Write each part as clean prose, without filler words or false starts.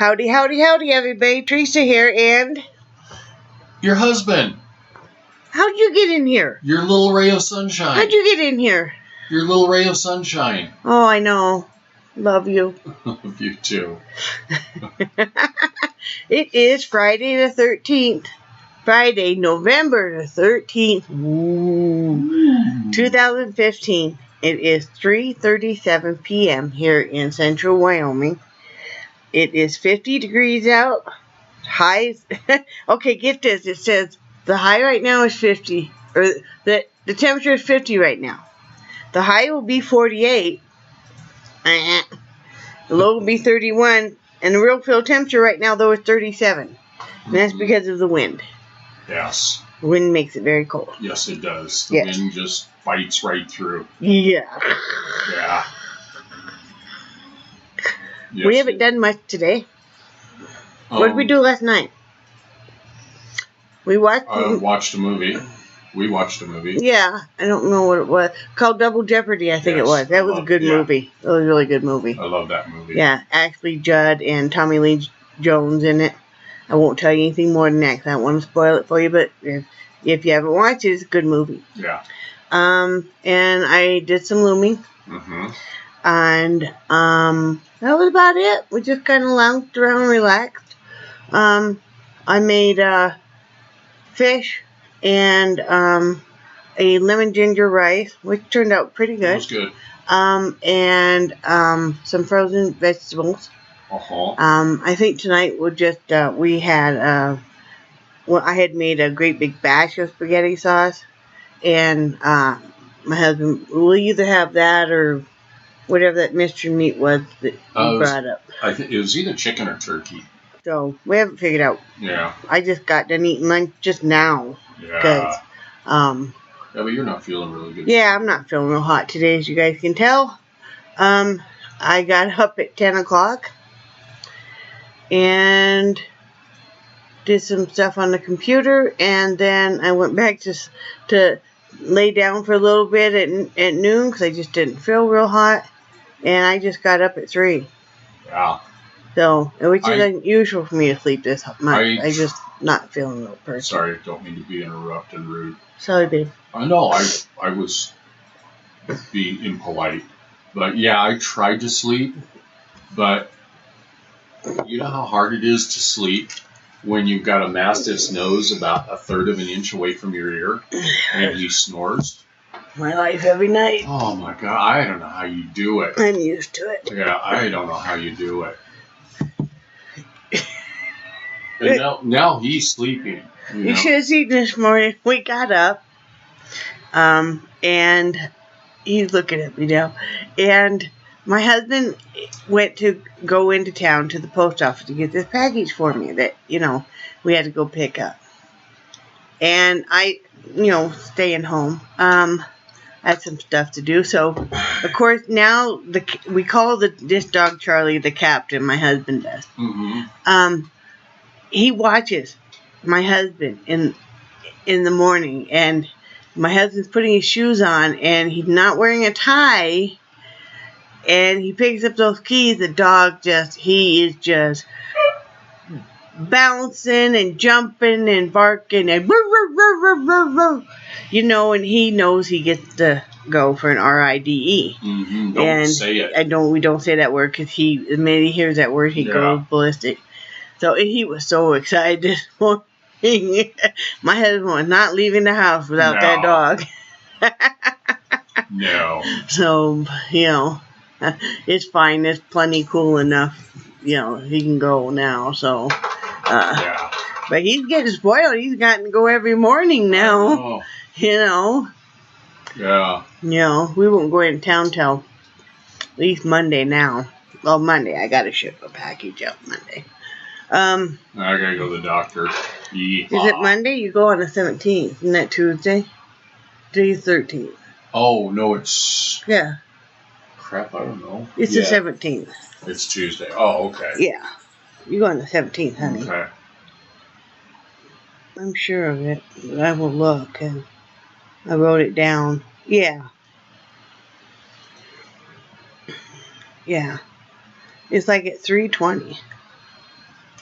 Howdy, howdy, howdy, everybody. Theresa here, and... Your husband. How'd you get in here? Your little ray of sunshine. How'd you get in here? Your little ray of sunshine. Oh, I know. Love you. Love you too. It is Friday the 13th. Friday, November the 13th. Ooh. 2015. It is 3:37 p.m. here in central Wyoming. It is 50 degrees out. Highs. Okay, get this. It says the high right now is 50. Or the temperature is 50 right now. The high will be 48. The low will be 31. And the real feel temperature right now, though, is 37. And that's because of the wind. Yes. The wind makes it very cold. Yes, it does. The wind just bites right through. Yeah. Yeah. Yes, We haven't done much today. What did we do last night? We watched... watched a movie. We watched a movie. Yeah, I don't know what it was. Called Double Jeopardy, I think it was. That was a good movie. It was a really good movie. I love that movie. Yeah, Ashley Judd and Tommy Lee Jones in it. I won't tell you anything more than that because I don't want to spoil it for you, but if you haven't watched it, it's a good movie. Yeah. And I did some looming. Mm-hmm. And that was about it. We just kind of lounged around and relaxed. I made fish and a lemon ginger rice, which turned out pretty good. It was good. And some frozen vegetables. Uh-huh. I think tonight we'll just we had I had made a great big batch of spaghetti sauce, and my husband will either have that or whatever that mystery meat was that he brought up. I think it was either chicken or turkey. So we haven't figured out. Yeah. I just got done eating lunch just now. Yeah. Yeah, but you're not feeling really good. Yeah, I'm not feeling real hot today, as you guys can tell. I got up at 10 o'clock and did some stuff on the computer, and then I went back to lay down for a little bit at noon because I just didn't feel real hot, and I just got up at 3. Yeah. So, which is unusual for me to sleep this much. I just not feeling real person. Sorry, don't mean to be interrupted and rude. Sorry, babe. I know, I was being impolite. But yeah, I tried to sleep, but you know how hard it is to sleep when you've got a mastiff's nose about 1/3 of an inch away from your ear and he snores? My life every night. Oh my God, I don't know how you do it. I'm used to it. Yeah, I don't know how you do it. And now he's sleeping. You should have seen this morning. We got up, and he's looking at me now. And my husband went to go into town to the post office to get this package for me that, we had to go pick up. And I, staying home, had some stuff to do. So, of course, now we call this dog Charlie the captain. My husband does. Mm-hmm. He watches my husband in the morning, and my husband's putting his shoes on, and he's not wearing a tie, and he picks up those keys. The dog he is just bouncing and jumping and barking and and he knows he gets to go for an RIDE. Mm-hmm. Don't say it. We don't say that word because the minute he hears that word, he goes ballistic. So he was so excited this morning. My husband was not leaving the house without that dog. No. So, it's fine. It's plenty cool enough. He can go now. So, but he's getting spoiled. He's gotten to go every morning now. Yeah. We won't go in town till at least Monday now. Well, Monday. I got to ship a package out Monday. I gotta go to the doctor. Is it Monday? You go on the 17th. Isn't that Tuesday? Today's 13th. Oh, no, it's... Yeah. Crap, I don't know. It's the 17th. It's Tuesday. Oh, okay. Yeah. You go on the 17th, honey. Okay. I'm sure of it. But I will look. And I wrote it down. Yeah. Yeah. It's like at 3:20.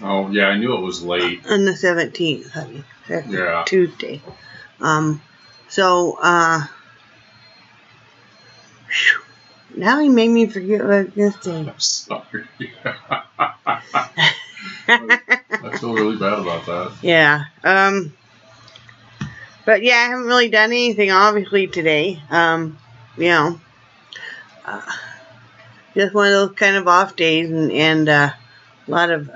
Oh, yeah, I knew it was late. On the 17th, honey. Yeah. Tuesday. So, now he made me forget what I was going to say. I'm sorry. I feel really bad about that. Yeah. But yeah, I haven't really done anything, obviously, today. Just one of those kind of off days and a lot of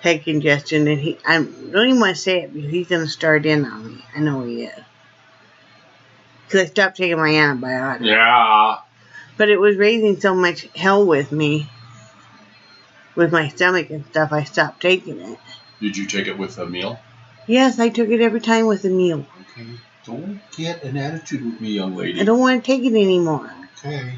head congestion. And I don't even want to say it because he's going to start in on me. I know he is. Because I stopped taking my antibiotics. Yeah. But it was raising so much hell with me. With my stomach and stuff, I stopped taking it. Did you take it with a meal? Yes, I took it every time with a meal. Okay. Don't get an attitude with me, young lady. I don't want to take it anymore. Okay.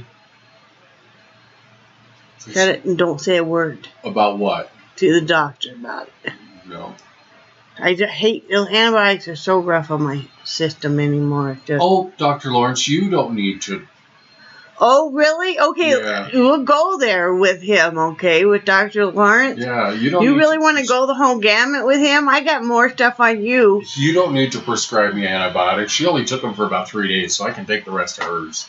Shut it and don't say a word. About what? To the doctor about it. No. I just hate, antibiotics are so rough on my system anymore. Oh, Dr. Lawrence, you don't need to. Oh, really? Okay, Yeah. We'll go there with him, okay, with Dr. Lawrence. Yeah, you don't. You really want to go the whole gamut with him? I got more stuff on you. You don't need to prescribe me antibiotics. She only took them for about 3 days, so I can take the rest of hers.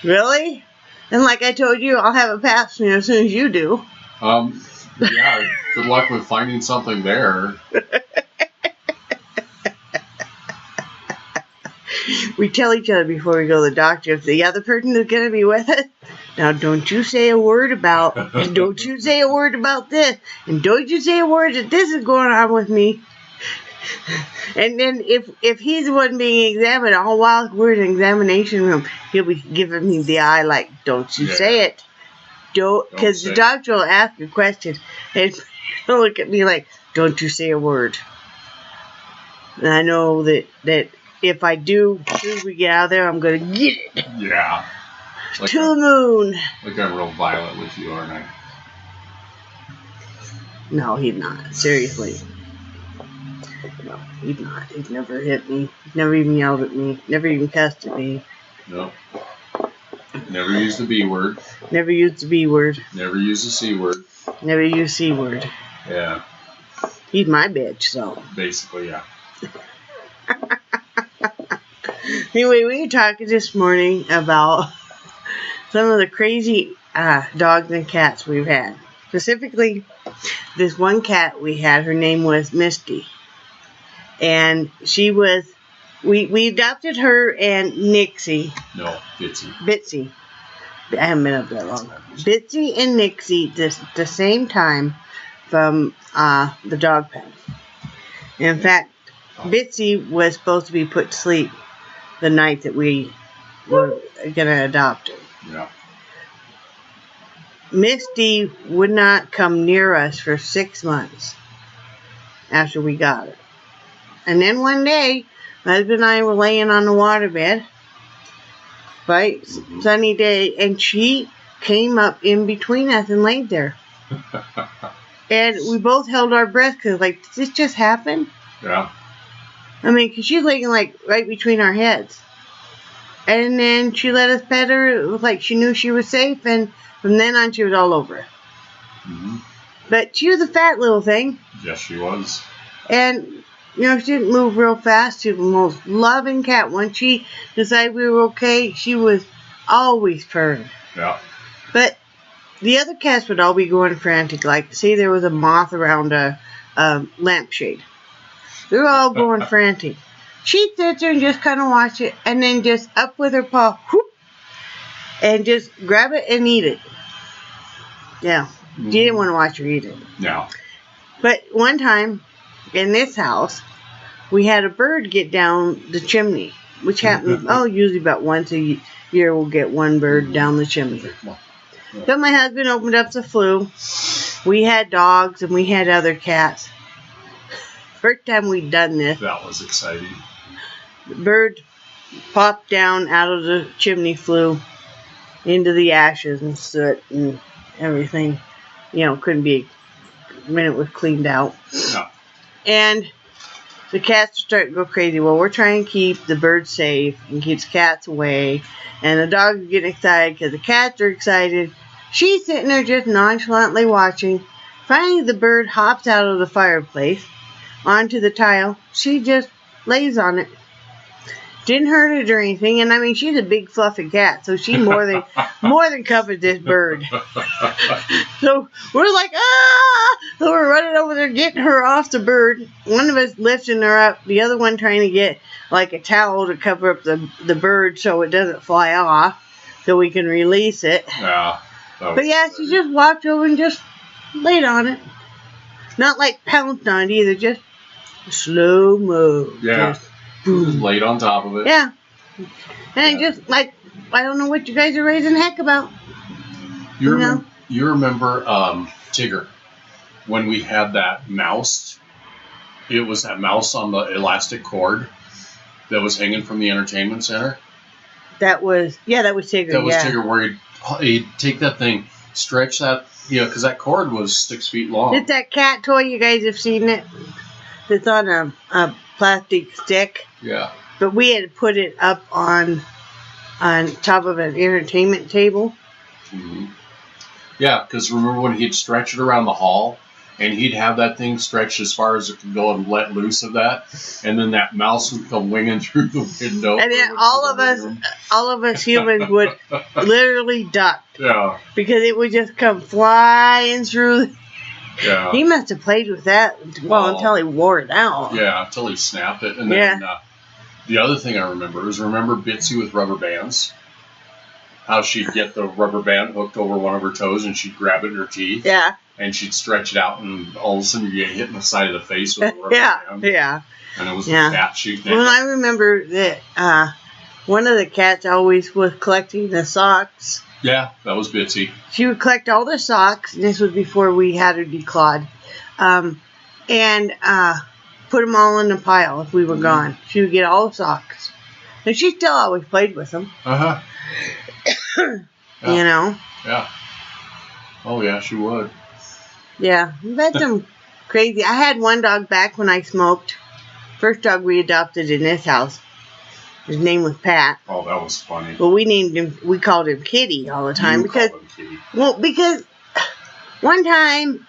Really? And like I told you, I'll have a pap smear as soon as you do. Yeah, good luck with finding something there. We tell each other before we go to the doctor if the other person is going to be with us. Now, don't you say a word about, and don't you say a word about this, and don't you say a word that this is going on with me. And then if he's the one being examined, all while we're in the examination room, he'll be giving me the eye like, don't you say it. Don't, because the doctor will ask a question, and he'll look at me like, don't you say a word. And I know that if I do, as soon as we get out of there, I'm going to get it. Yeah. Like to the moon. Like I'm real violent with you, aren't I? No, he's not. Seriously. No, he's not. He's never hit me. He's never even yelled at me. Never even cussed at me. No. Never used the B word. Never used the B word. Never used the C word. Never used C word. Yeah. He's my bitch, so. Basically, yeah. Anyway, we were talking this morning about some of the crazy dogs and cats we've had. Specifically, this one cat we had, her name was Misty. And she was, we adopted her and Nixie. No, Bitsy. Bitsy. I haven't been up that long. Bitsy and Nixie the same time from the dog pen. In fact, Bitsy was supposed to be put to sleep the night that we were going to adopt her. Yeah. Misty would not come near us for 6 months after we got her. And then one day, my husband and I were laying on the waterbed, right, sunny day, and she came up in between us and laid there. And we both held our breath because, like, did this just happen? Yeah. I mean, because she's laying, like, right between our heads. And then she let us pet her. It was like she knew she was safe, and from then on, she was all over. Mm-hmm. But she was a fat little thing. Yes, she was. And, you know, she didn't move real fast. She was the most loving cat. When she decided we were okay, she was always purring. Yeah. But the other cats would all be going frantic. Like, say there was a moth around a lampshade. They were all going frantic. She'd sit there and just kind of watch it, and then just up with her paw, whoop, and just grab it and eat it. Yeah. She didn't want to watch her eat it. No. But one time, in this house, we had a bird get down the chimney, which happens, usually about once a year we'll get one bird down the chimney. So my husband opened up the flue. We had dogs and we had other cats. First time we'd done this. That was exciting. The bird popped down out of the chimney flue into the ashes and soot and everything. You know, couldn't be when it was cleaned out. No. And the cats start to go crazy. Well, we're trying to keep the birds safe and keep the cats away. And the dogs are getting excited because the cats are excited. She's sitting there just nonchalantly watching. Finally, the bird hops out of the fireplace onto the tile. She just lays on it. Didn't hurt it or anything, and I mean, she's a big fluffy cat, so she more than covered this bird. So we're like, ah! So we're running over there, getting her off the bird. One of us lifting her up, the other one trying to get like a towel to cover up the bird so it doesn't fly off, so we can release it. Yeah. But yeah, she just walked over and just laid on it. Not like pounced on it either, just slow mo. Yeah. Just boom. Just laid on top of it. Yeah. And just like, I don't know what you guys are raising heck about. You remember Tigger, when we had that mouse? It was that mouse on the elastic cord that was hanging from the entertainment center. That was Tigger. That was Tigger, where he'd take that thing, stretch that, because that cord was 6 feet long. It's that cat toy, you guys have seen it. It's on a plastic stick. Yeah. But we had to put it up on top of an entertainment table. Mm-hmm. Yeah, because remember when he'd stretch it around the hall, and he'd have that thing stretched as far as it could go and let loose of that, and then that mouse would come winging through the window. And then all of us humans would literally duck. Yeah. Because it would just come flying through. Yeah. He must have played with that until he wore it out. Yeah, until he snapped it. And then the other thing I remember is Bitsy with rubber bands. How she'd get the rubber band hooked over one of her toes and she'd grab it in her teeth. Yeah. And she'd stretch it out and all of a sudden you get hit in the side of the face with a rubber band. Yeah. And it was a cat shooting at Well, I remember that one of the cats always was collecting the socks. Yeah, that was Bitsy. She would collect all the socks, and this was before we had her declawed, and put them all in a pile if we were gone. She would get all the socks. And she still always played with them. Uh-huh. Yeah. Oh, yeah, she would. Yeah, we've had some crazy. I had one dog back when I smoked. First dog we adopted in this house. His name was Pat. Oh, that was funny. Well, we called him Kitty all the time because one time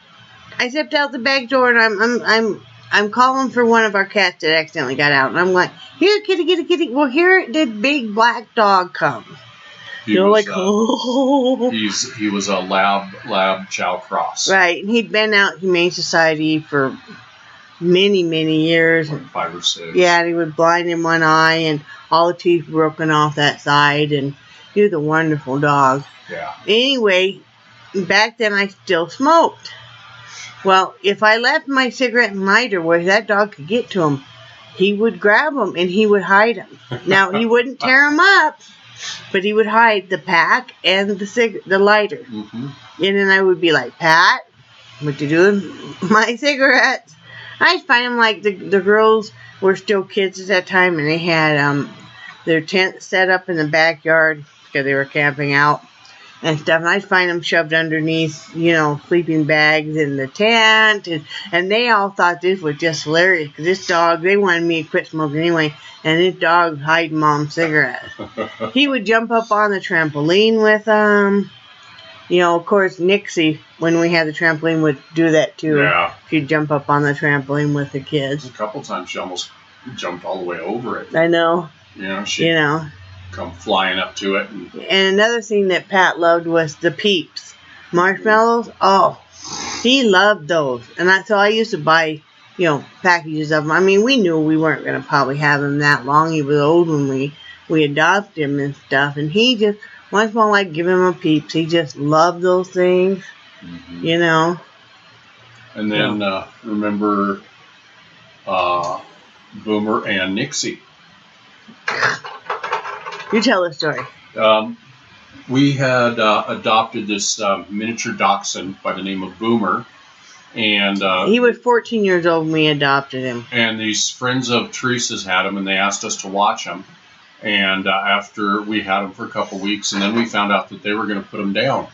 I stepped out the back door and I'm calling for one of our cats that accidentally got out, and I'm like, here, kitty, kitty, kitty. Well, here did big black dog come. He was a lab chow cross. Right, and he'd been out Humane Society for many, many years. Like 5 or 6. Yeah, and he was blind in one eye and all the teeth broken off that side, and he was a wonderful dog. Yeah. Anyway, back then I still smoked. Well, if I left my cigarette and lighter where that dog could get to him, he would grab them and he would hide them. Now, he wouldn't tear them up, but he would hide the pack and the lighter. Mm-hmm. And then I would be like, Pat, what you doing? My cigarettes. I'd find them like the girls were still kids at that time, and they had their tent set up in the backyard because they were camping out and stuff. And I'd find them shoved underneath, sleeping bags in the tent. And they all thought this was just hilarious because this dog, they wanted me to quit smoking anyway. And this dog was hiding Mom's cigarettes. He would jump up on the trampoline with them. Of course, Nixie, when we had the trampoline, would do that too. Yeah. She'd jump up on the trampoline with the kids. A couple times she almost jumped all the way over it. I know. She'd come flying up to it. And another thing that Pat loved was the Peeps. Marshmallows. Oh, he loved those. And so I used to buy, packages of them. I mean, we knew we weren't going to probably have him that long. He was old when we adopted him and stuff. And he just... once in a while, I'd give him a Peeps. He just loved those things, Mm-hmm. And then remember Boomer and Nixie. You tell the story. We had adopted this miniature dachshund by the name of Boomer. And he was 14 years old when we adopted him. And these friends of Teresa's had him, and they asked us to watch him. And after we had him for a couple weeks, and then we found out that they were going to put him down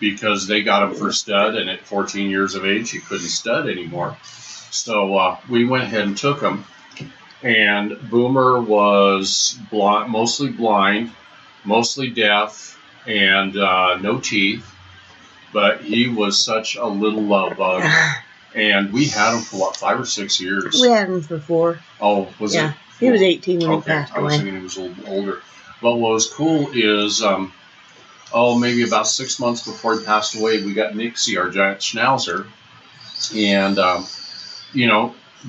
because they got him for stud, and at 14 years of age, he couldn't stud anymore. So we went ahead and took him. And Boomer was mostly blind, mostly deaf, and no teeth. but he was such a little love bug. And we had him for, what, 5 or 6 years? We had him for 4. Oh, was it? Yeah. He was 18 when he passed I was away. thinking he was older. But what was cool is, maybe about 6 months before he passed away, we got Nixie, our giant schnauzer. And,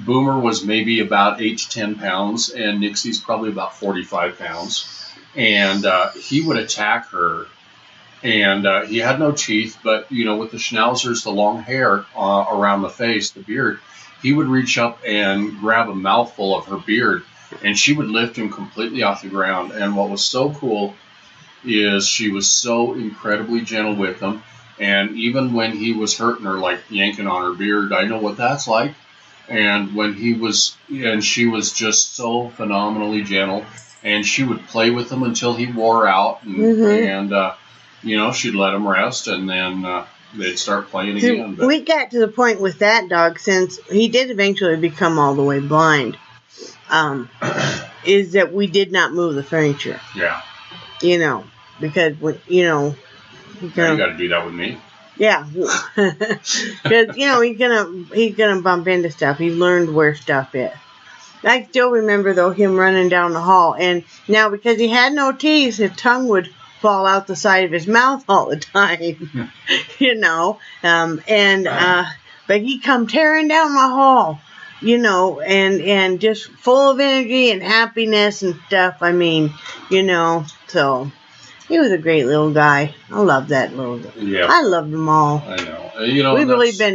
Boomer was maybe about 8 to 10 pounds, and Nixie's probably about 45 pounds. And he would attack her. And he had no teeth, but, with the schnauzers, the long hair around the face, the beard, he would reach up and grab a mouthful of her beard, and she would lift him completely off the ground. And what was so cool is she was so incredibly gentle with him. And even when he was hurting her, like yanking on her beard, I know what that's like. And she was just so phenomenally gentle. And she would play with him until he wore out. And she'd let him rest, and then they'd start playing again. But we got to the point with that dog, since he did eventually become all the way blind, is that we did not move the furniture. Yeah. Because, you got to do that with me. Yeah. Because, he's gonna bump into stuff. He learned where stuff is. I still remember, though, him running down the hall. And now, because he had no teeth, his tongue would fall out the side of his mouth all the time, but he come tearing down the hall, and just full of energy and happiness and stuff. I mean, so he was a great little guy. I love that little guy. Yeah. I love them all. I know.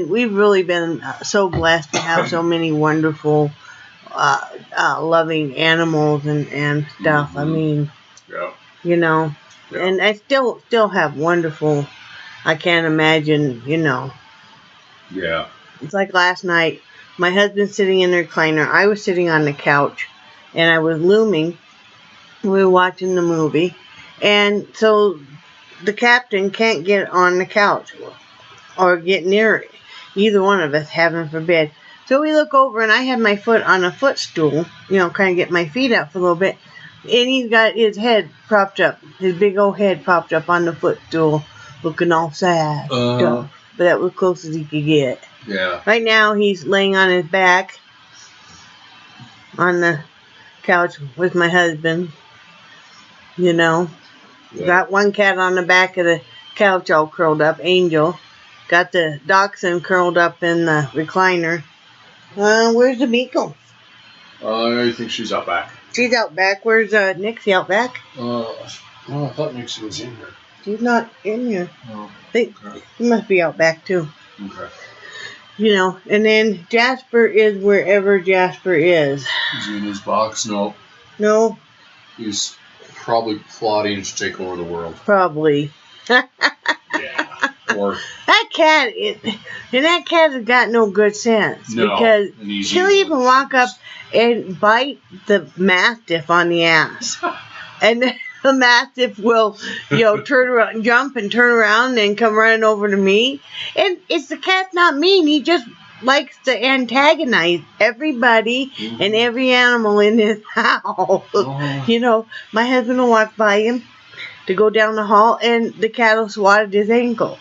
We've really been so blessed to have so many wonderful, loving animals and stuff. Mm-hmm. I mean, yeah. Yeah. And I still have wonderful, I can't imagine, Yeah. It's like last night, my husband's sitting in the recliner, I was sitting on the couch, and I was looming. We were watching the movie, and so the captain can't get on the couch or get near it. Either one of us, heaven forbid. So we look over, and I had my foot on a footstool, kind of get my feet up for a little bit. And he's got his head propped up, his big old head propped up on the footstool, looking all sad. But that was close as he could get. Yeah. Right now, he's laying on his back on the couch with my husband. Yeah. Got one cat on the back of the couch all curled up, Angel. Got the dachshund curled up in the recliner. Where's the beagle? I think she's out back. She's out back. Where's Nixie out back? I thought Nixie was in here. She's not in here. Oh, She must be out back too. Okay. And then Jasper is wherever Jasper is. Is he in his box? No. No? He's probably plotting to take over the world. Probably. Yeah. Or that cat has got no good sense. No, because she'll even walk up and bite the mastiff on the ass. And then the mastiff will, turn around, jump and turn around and come running over to me. And it's the cat's not mean. He just likes to antagonize everybody and every animal in his house. Oh. My husband will walk by him to go down the hall, and the cat will swat at his ankles.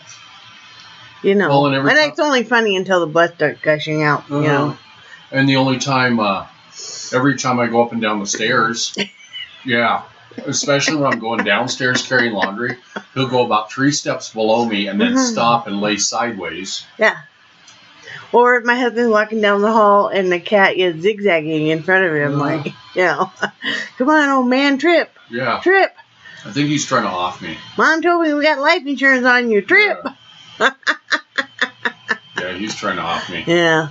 Well, and it's only funny until the blood starts gushing out, And the only time, every time I go up and down the stairs, yeah, especially when I'm going downstairs carrying laundry, he'll go about 3 steps below me and then stop and lay sideways. Yeah. Or if my husband's walking down the hall and the cat is zigzagging in front of him, come on, old man, trip. Yeah. Trip. I think he's trying to off me. Mom told me we got life insurance on your trip. Yeah, he's trying to off me. Yeah.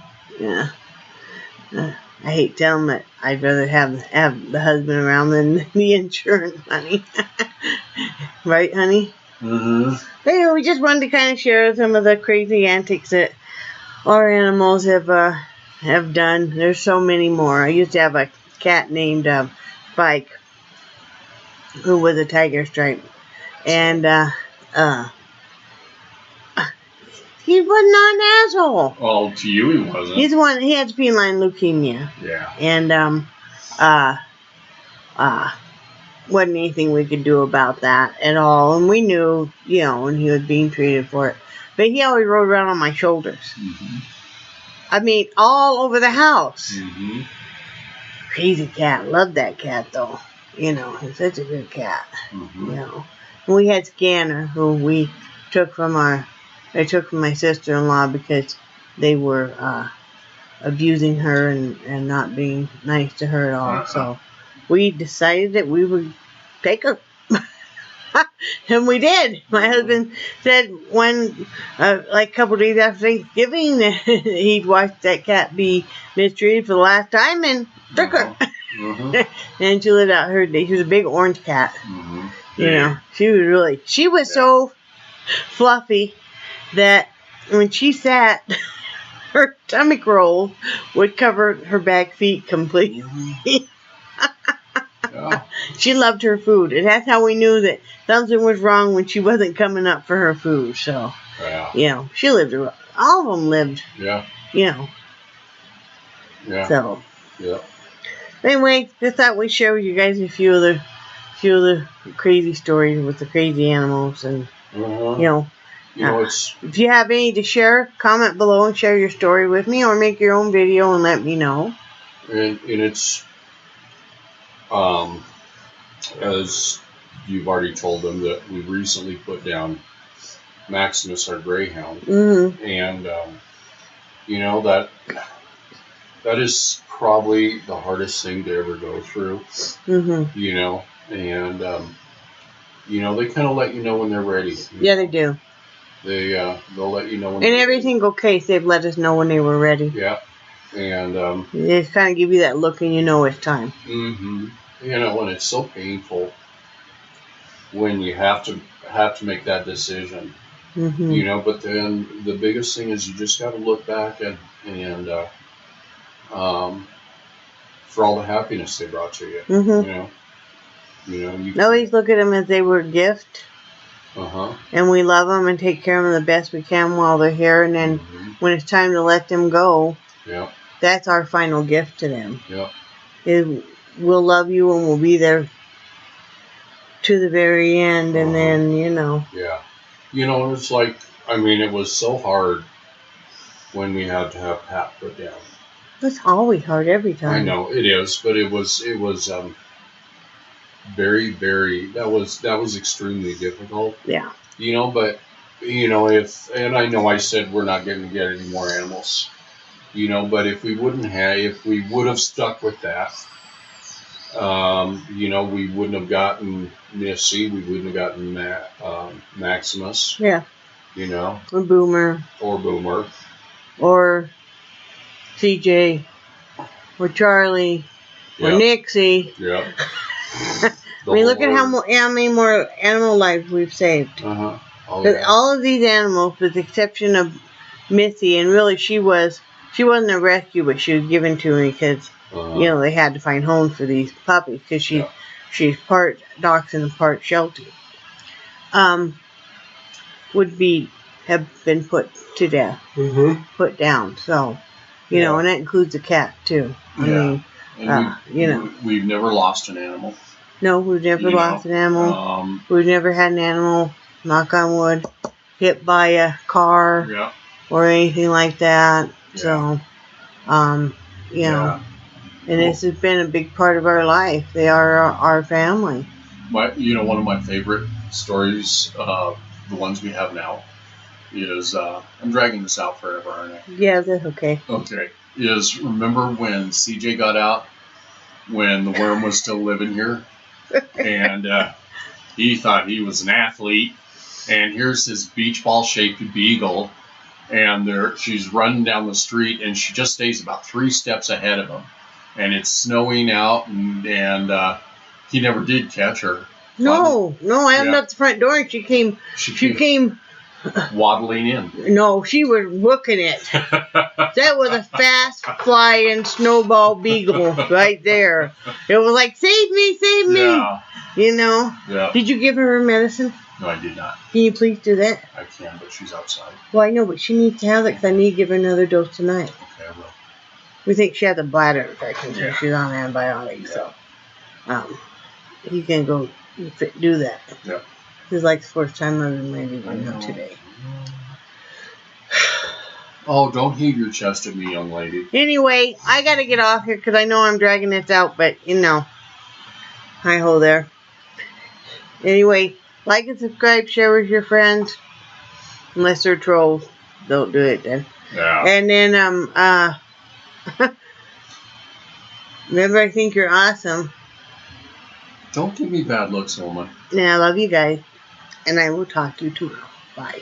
I hate telling him that I'd rather have the husband around than the insurance money. Right, honey? Mm-hmm. But, we just wanted to kind of share some of the crazy antics that our animals have done. There's so many more. I used to have a cat named Spike, who was a tiger stripe, and he was not an asshole. Well, to you he wasn't. He had feline leukemia. Yeah. And wasn't anything we could do about that at all. And we knew, you know, when he was being treated for it. But he always rode around on my shoulders. Mm-hmm. I mean, all over the house. Mm-hmm. Crazy cat. Loved that cat, though. You know, he's such a good cat. Mm-hmm. You know. And we had Scanner, who we took from my sister-in-law because they were abusing her and not being nice to her at all. So we decided that we would take her. And we did. My husband said when, like a couple days after Thanksgiving, he'd watched that cat be mistreated for the last time and took her. Mm-hmm. And she lived out her day. She was a big orange cat. Mm-hmm. You know, she was so fluffy that when she sat, her stomach roll would cover her back feet completely. Mm-hmm. Yeah. She loved her food, and that's how we knew that something was wrong when she wasn't coming up for her food. So, you know, she lived. All of them lived. Yeah. You know. Yeah. So. Yeah. Anyway, just thought we'd share with you guys a few of the crazy stories with the crazy animals, and you know. If you have any to share, comment below and share your story with me, or make your own video and let me know. And it's. As you've already told them, that we recently put down Maximus, our greyhound, and you know, that is probably the hardest thing to ever go through. You know, and you know, they kind of let you know when they're ready. Yeah, they do. They'll let you know when. In every single case, they've let us know when they were ready. Yeah, and they just kind of give you that look, and you know it's time. You know, and it's so painful when you have to make that decision. You know, but then the biggest thing is you just got to look back and for all the happiness they brought to you. You know, you always look at them as they were a gift. And we love them and take care of them the best we can while they're here, and then when it's time to let them go, that's our final gift to them. We'll love you and we'll be there to the very end, and then, you know. Yeah. You know, it's like, I mean, it was so hard when we had to have Pat put down. It's always hard every time. I know, it is, but it was very, very, that was extremely difficult. Yeah. You know, but, you know, and I know I said we're not going to get any more animals, you know, but if we would have stuck with that, you know, we wouldn't have gotten Missy, we wouldn't have gotten Maximus. Yeah. You know. Or Boomer. Or CJ. Or Charlie. Or Nixie. Yeah. I mean, look at how many more animal lives we've saved. All of these animals, with the exception of Missy, and really she wasn't a rescue, but she was given to me because you know, they had to find homes for these puppies because she's part dachshund and part Sheltie. Have been put to death, put down. So, you know, and that includes the cat too. I mean, you know, we've never lost an animal. No, we've never lost an animal. We've never had an animal, knock on wood, hit by a car or anything like that. So, you know. And this has been a big part of our life. They are our family. You know, one of my favorite stories, the ones we have now, is, I'm dragging this out forever, aren't I? Yeah, that's okay. Okay. Is, remember when CJ got out, when the worm was still living here? And he thought he was an athlete. And here's his beach ball shaped beagle. And she's running down the street, and she just stays about 3 steps ahead of him. And it's snowing out, and he never did catch her. No, I opened up the front door, and she came waddling in. No, she was looking it. That was a fast flying snowball beagle right there. It was like, save me. Yeah. You know? Yeah. Did you give her medicine? No, I did not. Can you please do that? I can, but she's outside. Well, I know, but she needs to have it because I need to give her another dose tonight. Okay, I will. We think she has a bladder infection, so she's on antibiotics. So, he can go do that. Yeah. It's like the first time I've been married right now today. Oh, don't heave your chest at me, young lady. Anyway, I gotta get off here because I know I'm dragging this out, but you know. Hi-ho there. Anyway, like and subscribe, share with your friends. Unless they're trolls. Don't do it then. Yeah. And then, remember, I think you're awesome. Don't give me bad looks, woman. And I love you guys. And I will talk to you tomorrow. Bye.